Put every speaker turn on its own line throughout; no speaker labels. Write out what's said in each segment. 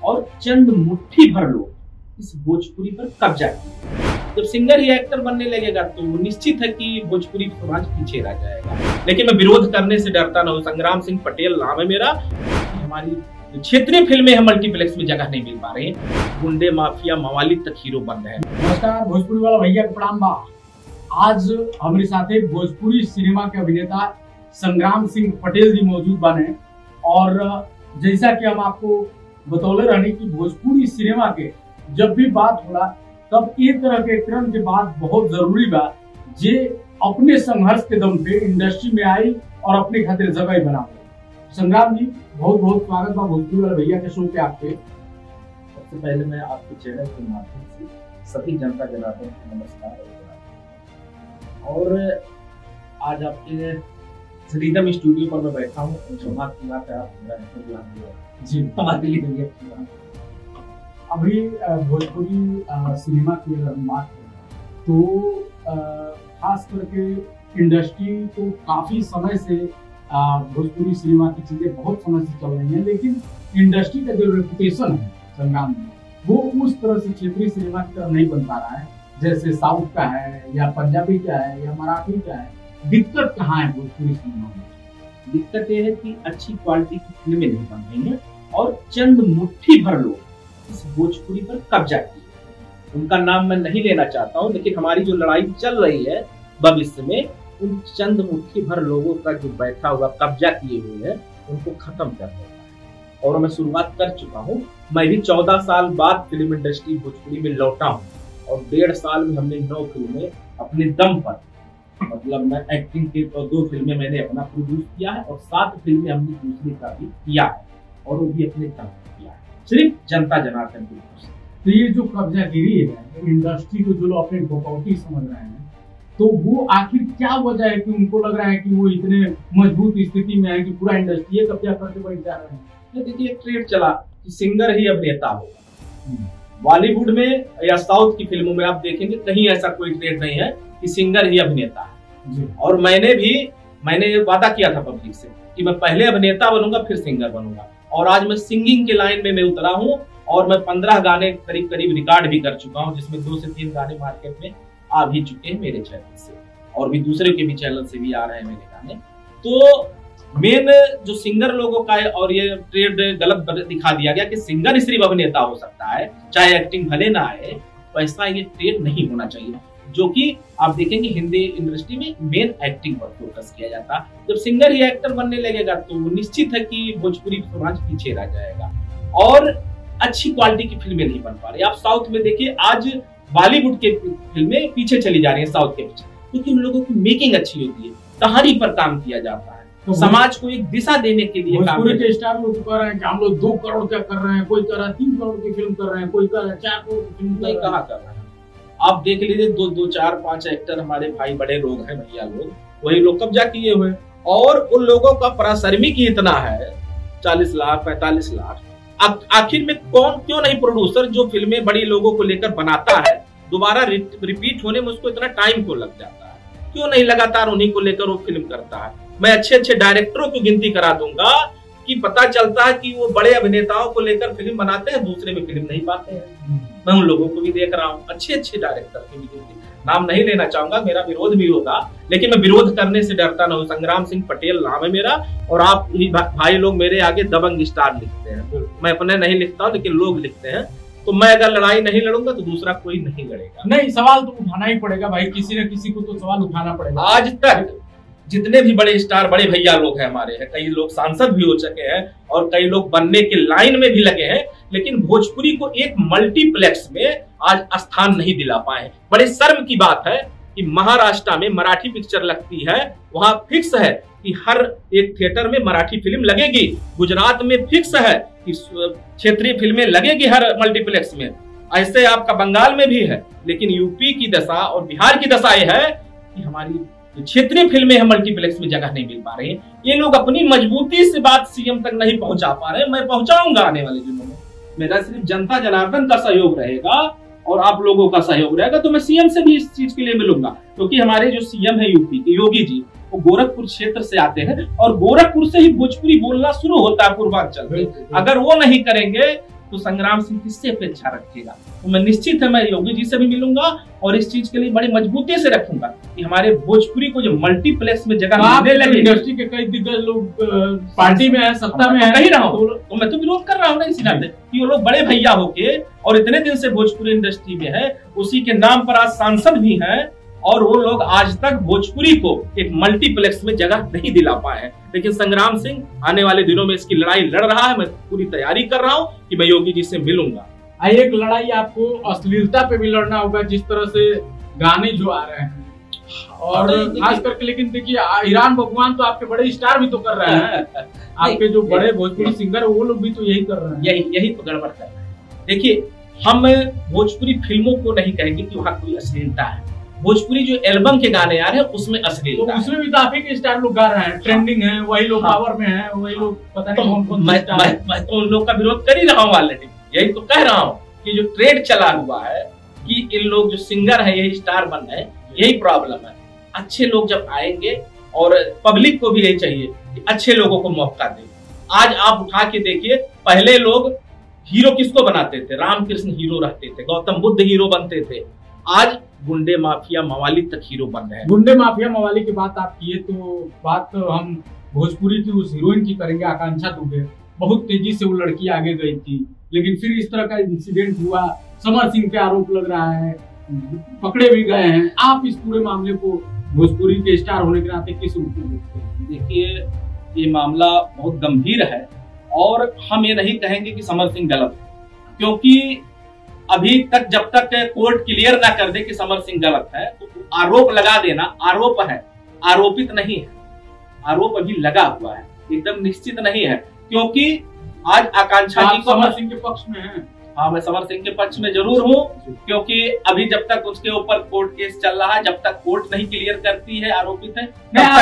और चंद मुट्ठी भर लोग इस भोजपुरी पर कब्जा किए। जब सिंगर ही एक्टर बनने लगेगा तो निश्चित है कि भोजपुरी समाज पीछे रह जाएगा। लेकिन मैं विरोध करने से डरता ना हूँ। संग्राम सिंह पटेल नाम है मेरा। हमारी क्षेत्रीय फिल्में हम मल्टीप्लेक्स में जगह नहीं मिल पा रही हैं। गुंडे माफिया मवाली तक हीरो बन रहे हैं।
नमस्कार, भोजपुरी वाला भैया के प्रणाम बा। आज हमारे साथ भोजपुरी सिनेमा के अभिनेता संग्राम सिंह पटेल जी मौजूद बने। और जैसा कि हम आपको बतौले रहने की भोजपुरी सिनेमा के जब भी बात होला तब एक तरह के क्रम के बाद बहुत जरूरी बा जे अपने संघर्ष के दम पे इंडस्ट्री में आई और अपने खातिर जगह बना। संग्राम जी बहुत बहुत स्वागत बा भोजपुरी वाला भैया के शो पे आपके।
सबसे पहले मैं आपके चैनल के माध्यम से सभी जनता जनार्दन को नमस्कार और आज आपके रिदम स्टूडियो पर मैं बैठा हूँ। सौभाग्य की बात है आप मेरा जी हमारे लिए भी अच्छी बात।
अभी भोजपुरी सिनेमा की अगर हम बात करें तो खास करके इंडस्ट्री तो काफी समय से भोजपुरी सिनेमा की चीजें बहुत समय से चल रही हैं, लेकिन इंडस्ट्री का जो रेपुटेशन है संग्राम में वो उस तरह से क्षेत्रीय सिनेमा की तरह नहीं बन पा रहा है जैसे साउथ का है या पंजाबी का है या मराठी का है। दिक्कत कहाँ है भोजपुरी सिनेमा में?
दिक्कत यह है कि अच्छी क्वालिटी की फिल्में नहीं बन रही हैं और चंद मुट्ठी भर लोग इस भोजपुरी पर कब्जा किए। उनका नाम मैं नहीं लेना चाहता हूं, लेकिन हमारी जो लड़ाई चल रही है भविष्य में उन चंद मुट्ठी भर लोगों का जो बैठा हुआ कब्जा किए हुए हैं उनको खत्म कर देना है। और मैं शुरुआत कर चुका हूं। मैं भी 14 साल बाद फिल्म इंडस्ट्री भोजपुरी में लौटा हूं और 1.5 साल में हमने 9 फिल्में अपने दम पर, मतलब मैं एक्टिंग के तो 2 फिल्में मैंने अपना प्रोड्यूस किया है और 7 फिल्में हमने दूसरी का भी किया है और वो भी अपने दम पर किया है, सिर्फ जनता जनार्दन की।
तो ये जो कब्जागिरी है इंडस्ट्री को जो लोग अपने गोपौटी समझ रहे हैं तो वो आखिर क्या वजह है कि उनको लग रहा है कि वो इतने मजबूत स्थिति में है कि पूरा इंडस्ट्री कब्जा करके बैठ जा रहे हैं?
देखिए एक ट्रेंड चला कि सिंगर ही अभिनेता होगा। बॉलीवुड में या साउथ की फिल्मों में आप देखेंगे कहीं ऐसा कोई ट्रेंड नहीं है कि सिंगर ही अभिनेता है। और मैंने वादा किया था पब्लिक से कि मैं पहले अभिनेता बनूंगा फिर सिंगर बनूंगा। और आज मैं सिंगिंग के लाइन में मैं उतरा हूँ और मैं 15 गाने करीब रिकॉर्ड भी कर चुका हूँ, जिसमें 2 से 3 गाने मार्केट में आ भी चुके हैं मेरे चैनल से और भी दूसरे के भी चैनल से भी आ रहे हैं मेरे गाने। तो मेन जो सिंगर लोगों का है और ये ट्रेड गलत दिखा दिया गया कि सिंगर सिर्फ अभिनेता हो सकता है चाहे एक्टिंग भले ना आए, वैसा ये ट्रेड नहीं होना चाहिए। जो कि आप देखेंगे हिंदी इंडस्ट्री में मेन एक्टिंग पर फोकस किया जाता है। जब सिंगर ही एक्टर बनने लगेगा तो निश्चित है कि भोजपुरी समाज पीछे रह जाएगा और अच्छी क्वालिटी की फिल्में नहीं बन पा रही। आप साउथ में देखिए आज बॉलीवुड के फिल्में पीछे चली जा रही है साउथ के पीछे, क्योंकि उन लोगों की मेकिंग अच्छी होती है, कहानी पर काम किया जाता है, तो समाज को एक दिशा देने के लिए काम
के स्टार लोग कह रहे हैं कि हम लोग 2 करोड़ क्या कर रहे हैं, कोई कह रहा है 3 करोड़ की फिल्म कर रहे हैं, कोई कह रहा है 4 करोड़ की फिल्म नहीं कहा कर रहे हैं।
आप देख लीजिए 2, 4, 5 एक्टर हमारे भाई बड़े लोग हैं, भैया लोग, वही लोग कब्जा किए हुए और उन लोगों का पराश्रमिक ही इतना है 40 लाख 45 लाख। आखिर में कौन क्यों नहीं प्रोड्यूसर जो फिल्में बड़ी लोगों को लेकर बनाता है दोबारा रिपीट होने में उसको इतना टाइम क्यों लग जाता है? क्यों नहीं लगातार उन्हीं को लेकर वो फिल्म करता है? मैं अच्छे डायरेक्टरों की गिनती करा दूंगा कि पता चलता है कि वो बड़े अभिनेताओं को लेकर फिल्म बनाते हैं, दूसरे में फिल्म नहीं पाते हैं। मैं उन लोगों को भी देख रहा हूँ, अच्छे डायरेक्टर की भी गिनती, नाम नहीं लेना चाहूंगा, मेरा विरोध भी होगा, लेकिन मैं विरोध करने से डरता ना हूँ। संग्राम सिंह पटेल नाम है मेरा और आप ही भाई लोग मेरे आगे दबंग स्टार लिखते हैं। मैं अपने नहीं लिखता हूँ लेकिन लोग लिखते हैं। तो मैं अगर लड़ाई नहीं लड़ूंगा तो दूसरा कोई नहीं लड़ेगा।
नहीं, सवाल तो उठाना ही पड़ेगा भाई, किसी न किसी को तो सवाल उठाना पड़ेगा।
आज तक जितने भी बड़े स्टार बड़े भैया लोग हैं हमारे हैं, कई लोग सांसद भी हो चुके हैं और कई लोग बनने के लाइन में भी लगे हैं, लेकिन भोजपुरी को एक मल्टीप्लेक्स में आज स्थान नहीं दिला पाए। बड़े शर्म की बात है कि महाराष्ट्र में मराठी पिक्चर लगती है, वहां फिक्स है कि हर एक थिएटर में मराठी फिल्म लगेगी। गुजरात में फिक्स है कि क्षेत्रीय फिल्में लगेगी हर मल्टीप्लेक्स में। ऐसे आपका बंगाल में भी है, लेकिन यूपी की दशा और बिहार की दशा यह है कि हमारी क्षेत्रीय फिल्में हम मल्टीप्लेक्स में जगह नहीं मिल पा रही हैं। ये लोग अपनी मजबूती से बात सीएम तक नहीं पहुंचा पा रहे। मैं पहुंचाऊंगा आने वाले दिनों में। मेरा सिर्फ जनता जनार्दन का सहयोग रहेगा और आप लोगों का सहयोग रहेगा तो मैं सीएम से भी इस चीज के लिए मिलूंगा, क्योंकि हमारे जो सीएम है यूपी के योगी जी, वो गोरखपुर क्षेत्र से आते हैं और गोरखपुर से ही भोजपुरी बोलना शुरू होता है पूर्वांचल में। अगर वो नहीं करेंगे तो संग्राम सिंह किससे अपेक्षा रखेगा। तो मैं निश्चित है मैं योगी जी से भी मिलूंगा और इस चीज के लिए बड़ी मजबूती से रखूंगा कि हमारे भोजपुरी को जो मल्टीप्लेक्स में जगह मिलने लगे।
इंडस्ट्री के कई दिग्गज लोग पार्टी में है, सत्ता में है,
कही रहा हूँ तो मैं तो विरोध कर रहा हूँ ना इसी नाते कि वो लोग बड़े भैया होके और इतने दिन से भोजपुरी इंडस्ट्री में है, उसी के नाम पर आज सांसद भी हैं और वो लोग आज तक भोजपुरी को एक मल्टीप्लेक्स में जगह नहीं दिला पाए हैं। लेकिन संग्राम सिंह आने वाले दिनों में इसकी लड़ाई लड़ रहा है। मैं पूरी तैयारी कर रहा हूँ कि मैं योगी जी से मिलूंगा।
एक लड़ाई आपको अश्लीलता पे भी लड़ना होगा, जिस तरह से गाने जो आ रहे हैं और खास करके। लेकिन देखिए ईरान भगवान तो आपके बड़े स्टार भी तो कर रहे हैं, आपके जो बड़े भोजपुरी सिंगर है वो लोग भी तो यही कर रहे हैं।
यही तो गड़बड़ कर रहे हैं। देखिए हम भोजपुरी फिल्मों को नहीं कहेंगे कि वहाँ कोई अश्लीलता है। भोजपुरी जो एल्बम के गाने आ रहे हैं उसमें अश्लीलता
तो उसमें भी तो आप ही के स्टार लोग गा रहे हैं, ट्रेंडिंग है, वही लोग पावर में है, वही लोग पता नहीं कौन कौन।
मैं तो उन लोग का विरोध कर ही रहा हूँ ऑलरेडी। यही तो कह रहा हूँ कि जो ट्रेंड चला हुआ है कि इन लोग जो सिंगर है यही स्टार बन रहे हैं, यही प्रॉब्लम है। अच्छे लोग जब आएंगे और पब्लिक को भी यही चाहिए कि अच्छे लोगों को मौका दें। आज आप उठा के देखिए, पहले लोग हीरो किसको बनाते थे? रामकृष्ण हीरो रहते थे, गौतम बुद्ध हीरो बनते थे। आज गुंडे माफिया मवाली तक हीरो बन रहे हैं।
गुंडे माफिया मवाली की बात आप किए तो बात हम भोजपुरी की उस हीरोइन की करेंगे, आकांक्षा दुबे। बहुत तेजी से वो लड़की आगे गई थी, लेकिन फिर इस तरह का इंसिडेंट हुआ, समर सिंह पे आरोप लग रहा है, पकड़े भी गए हैं। आप इस पूरे मामले को भोजपुरी के स्टार होने के नाते किस रूप में देखते हैं?
देखिए ये मामला बहुत गंभीर है और हम ये नहीं कहेंगे कि समर सिंह गलत है, क्योंकि अभी तक जब तक कोर्ट क्लियर ना कर दे कि समर सिंह गलत है तो आरोप लगा देना, आरोप है, आरोपित नहीं है। आरोप अभी लगा हुआ है, एकदम निश्चित नहीं है। क्योंकि आज आकांक्षा जी को
समर सिंह के पक्ष में है।
हाँ, मैं समर सिंह के पक्ष में जरूर हूँ, क्योंकि अभी जब तक उसके ऊपर कोर्ट केस चल रहा है, जब तक कोर्ट नहीं क्लियर करती है आरोपित है,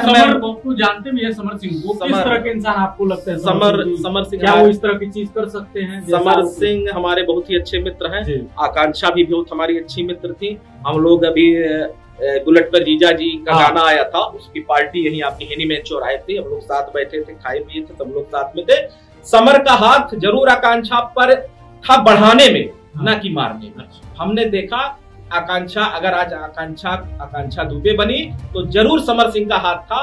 समर को जानते भी है समर सिंह को। किस तरह के इंसान आपको लगता है
समर सिंह?
क्या वो इस तरह की चीज कर सकते हैं?
समर सिंह हमारे बहुत ही अच्छे मित्र हैं। आकांक्षा भी बहुत हमारी अच्छी मित्र थी। हम लोग अभी बुलेट पर जीजा जी का गाना आया था, उसकी पार्टी यही आपकी हेनी में चौराहे थी, हम लोग साथ बैठे थे, खाए पिए थे, सब लोग साथ में थे। समर का हाथ जरूर आकांक्षा पर था बढ़ाने में, न कि मारने में। हमने देखा आकांक्षा, अगर आज आकांक्षा दुबे बनी तो जरूर समर सिंह का हाथ था।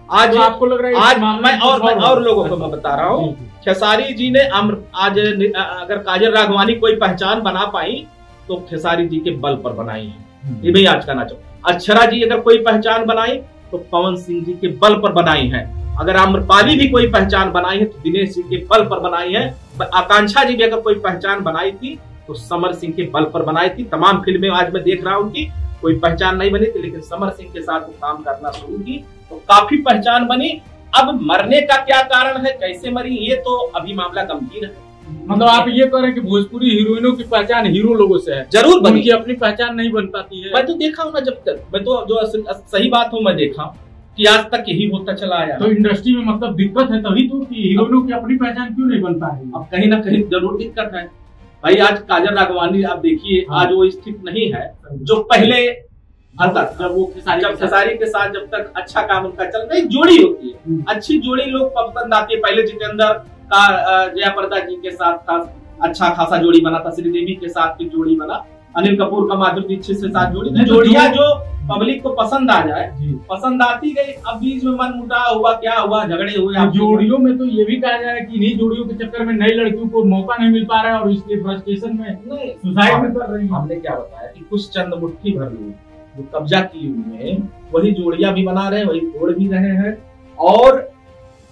आज
तो आपको लग रहा है
आज मैं और लोगों को मैं बता रहा हूँ, खेसारी जी ने आज अगर काजल राघवानी कोई पहचान बना पाई तो खेसारी जी के बल पर बनाई है। ये भी आज कहना चाहूँ। अक्षरा जी अगर कोई पहचान बनाई तो पवन सिंह जी के बल पर बनाई है। अगर आम्रपाली भी कोई पहचान बनाई है तो दिनेश जी के बल पर बनाई है। आकांक्षा जी भी अगर कोई पहचान बनाई थी तो समर सिंह के बल पर बनाई थी। तमाम फिल्में आज मैं देख रहा हूँ कि कोई पहचान नहीं बनी थी, लेकिन समर सिंह के साथ काम करना शुरू की तो काफी पहचान बनी। अब मरने का क्या कारण है, कैसे मरी, ये तो अभी मामला गंभीर है।
मतलब आप ये कह रहे हैं कि भोजपुरी हीरोइनों की पहचान हीरो लोगों से है?
जरूर बनी,
उनकी अपनी पहचान नहीं बन पाती है।
मैं तो देखा हूँ ना, जब तक मैं तो जो सही बात हूँ मैं देखा कि आज तक यही होता चला आया।
तो इंडस्ट्री में मतलब दिक्कत है तभी तो, कि हीरोइनों की अपनी पहचान क्यों नहीं बन पा रही?
अब कहीं ना कहीं जरूर दिक्कत है भाई। आज काजल राघवानी आप देखिए, आज वो स्थिति नहीं है जो पहले आता। जब खेसारी के साथ जब तक अच्छा काम उनका चल रहा है, जोड़ी होती है, अच्छी जोड़ी लोग पसंद आती है। पहले जितेंद्र का जया प्रदा जी के साथ था, अच्छा खासा जोड़ी बना था। श्रीदेवी के साथ भी जोड़ी बना, अनिल कपूर का माधुरी दीक्षित से साथ जोड़ी। जोड़ियां जो पब्लिक को पसंद आ जाए, पसंद आती गई। अब बीच में मन मुटाव हुआ, क्या हुआ, झगड़े हुए।
जोड़ियों में तो ये भी कहा जा रहा है कि इन्हीं जोड़ियों के चक्कर में नई लड़कियों को मौका नहीं मिल पा रहा है और इसलिए फ्रस्ट्रेशन में सुसाइड भी कर रही है।
हमने क्या बताया कि कुछ चंद मुट्ठी भर लोग जो कब्जा किए हुए हैं वही जोड़ियां भी बना रहे हैं, वही तोड़ भी रहे हैं। और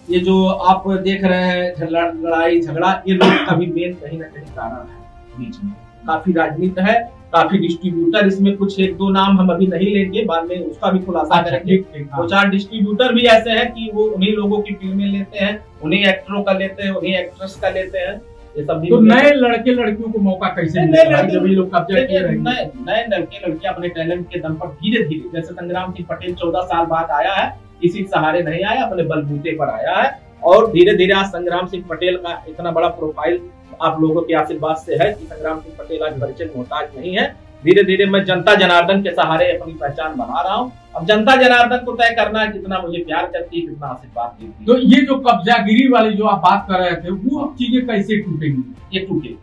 ये जो आप देख रहे हैं लड़ाई झगड़ा, ये लोग का भी मेन कहीं ना कहीं कारण है। बीच में काफी राजनीति है, काफी डिस्ट्रीब्यूटर, इसमें कुछ एक दो नाम हम अभी नहीं लेंगे, बाद में उसका भी खुलासा करेंगे। दो चार डिस्ट्रीब्यूटर भी ऐसे हैं कि वो उन्हीं लोगों की फिल्में लेते हैं, उन्हीं एक्टरों का लेते हैं, उन्हीं एक्ट्रेस का लेते हैं। ये सब
तो नए लड़के लड़कियों को मौका कैसे मिलेगा जब ये लोग कब्जा किए रहेंगे?
नए लड़के लड़कियां अपने टैलेंट के दम पर धीरे धीरे, जैसे संग्राम सिंह पटेल 14 साल बाद आया है, किसी सहारे नहीं आया, अपने बलबूते पर आया है। और धीरे धीरे आज संग्राम सिंह पटेल का इतना बड़ा प्रोफाइल आप लोगों के आशीर्वाद से है कि संग्राम सिंह पटेल आज परिचय मोहताज नहीं है। धीरे धीरे मैं जनता जनार्दन के सहारे अपनी पहचान बना रहा हूँ। अब जनता जनार्दन को तय करना है कितना मुझे प्यार करती है, कितना आशीर्वाद देती है।
तो ये जो कब्जागिरी वाली जो आप बात कर रहे थे, वो चीजें कैसे टूटेंगी?
ये टूटे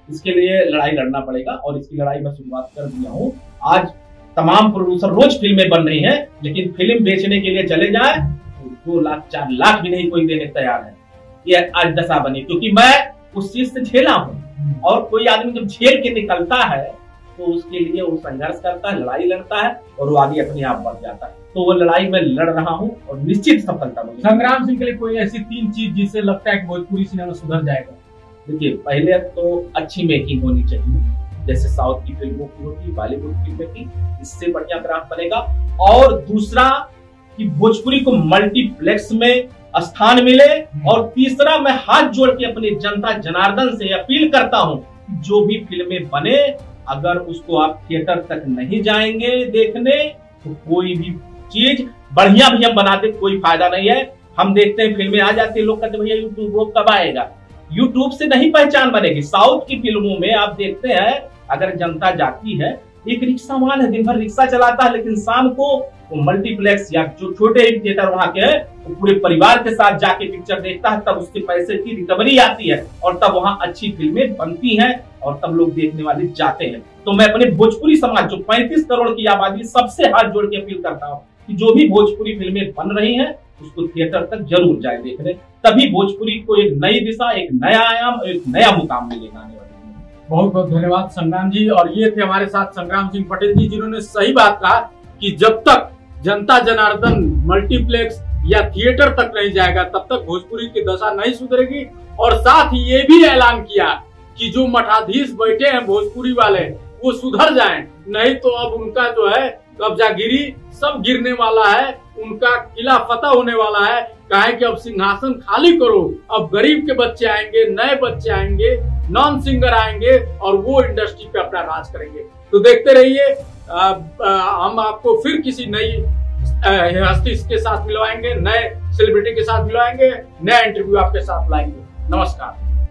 इसके लिए लड़ाई लड़ना पड़ेगा और इसकी लड़ाई मैं शुरुआत कर दिया हूँ। आज तमाम प्रोड्यूसर रोज फिल्में बन रही हैं, लेकिन फिल्म बेचने के लिए चले जाए 2 लाख 4 लाख भी नहीं कोई देने तैयार है। ये आज दशा बनी, क्योंकि मैं उस चीज से झेला हूँ। और कोई आदमी जब झेल के निकलता है तो उसके लिए वो संघर्ष करता है, लड़ाई लड़ता है और वो आगे अपने आप बढ़ जाता है। तो वो लड़ाई मैं लड़ रहा हूँ और निश्चित सफलता मिलेगी।
संग्राम सिंह के लिए कोई ऐसी 3 चीज जिससे लगता है कि भोजपुरी सिनेमा सुधर जाएगा?
देखिए, पहले तो अच्छी मेकिंग होनी चाहिए, जैसे साउथ की फिल्मों की होती, बॉलीवुड फिल्में की, इससे बढ़िया क्राफ्ट बनेगा। और दूसरा कि भोजपुरी को मल्टीप्लेक्स में स्थान मिले। और तीसरा, मैं हाथ जोड़ के अपनी जनता जनार्दन से अपील करता हूं, जो भी फिल्में बने अगर उसको आप थिएटर तक नहीं जाएंगे देखने तो कोई भी चीज बढ़िया भी हम बनाते कोई फायदा नहीं है। हम देखते हैं फिल्में आ जाती है, लोग कहते भैया यूट्यूब कब आएगा। यूट्यूब से नहीं पहचान बनेगी। साउथ की फिल्मों में आप देखते हैं अगर जनता जाती है, एक रिक्शा वाला है, दिन भर रिक्शा चलाता है, लेकिन शाम को वो मल्टीप्लेक्स या जो छोटे थिएटर वहां के हैं वो पूरे परिवार के साथ जाके पिक्चर देखता है, तब उसके पैसे की रिकवरी आती है और तब वहां अच्छी फिल्में बनती हैं और तब लोग देखने वाले जाते हैं। तो मैं अपने भोजपुरी समाज जो 35 करोड़ की आबादी, सबसे हाथ जोड़ के अपील करता हूँ कि जो भी भोजपुरी फिल्में बन रही हैं उसको थिएटर तक जरूर जाए देखने, तभी भोजपुरी को एक नई दिशा, एक नया आयाम, एक नया मुकाम मिलेगा आने वाले दिन में।
बहुत बहुत धन्यवाद संग्राम जी। और ये थे हमारे साथ संग्राम सिंह पटेल जी, जिन्होंने सही बात कहा कि जब तक जनता जनार्दन मल्टीप्लेक्स या थिएटर तक नहीं जाएगा तब तक भोजपुरी की दशा नहीं सुधरेगी। और साथ ही ये भी ऐलान किया कि जो मठाधीश बैठे हैं भोजपुरी वाले वो सुधर जाएं, नहीं तो अब उनका जो है कब्जागिरी सब गिरने वाला है, उनका किला फतह होने वाला है। कहे कि अब सिंहासन खाली करो, अब गरीब के बच्चे आएंगे, नए बच्चे आएंगे, नॉन सिंगर आएंगे और वो इंडस्ट्री पे अपना राज करेंगे। तो देखते रहिए, हम आपको फिर किसी नई हस्ती के साथ मिलवाएंगे, नए सेलिब्रिटी के साथ मिलवाएंगे, नया इंटरव्यू आपके साथ लाएंगे। नमस्कार।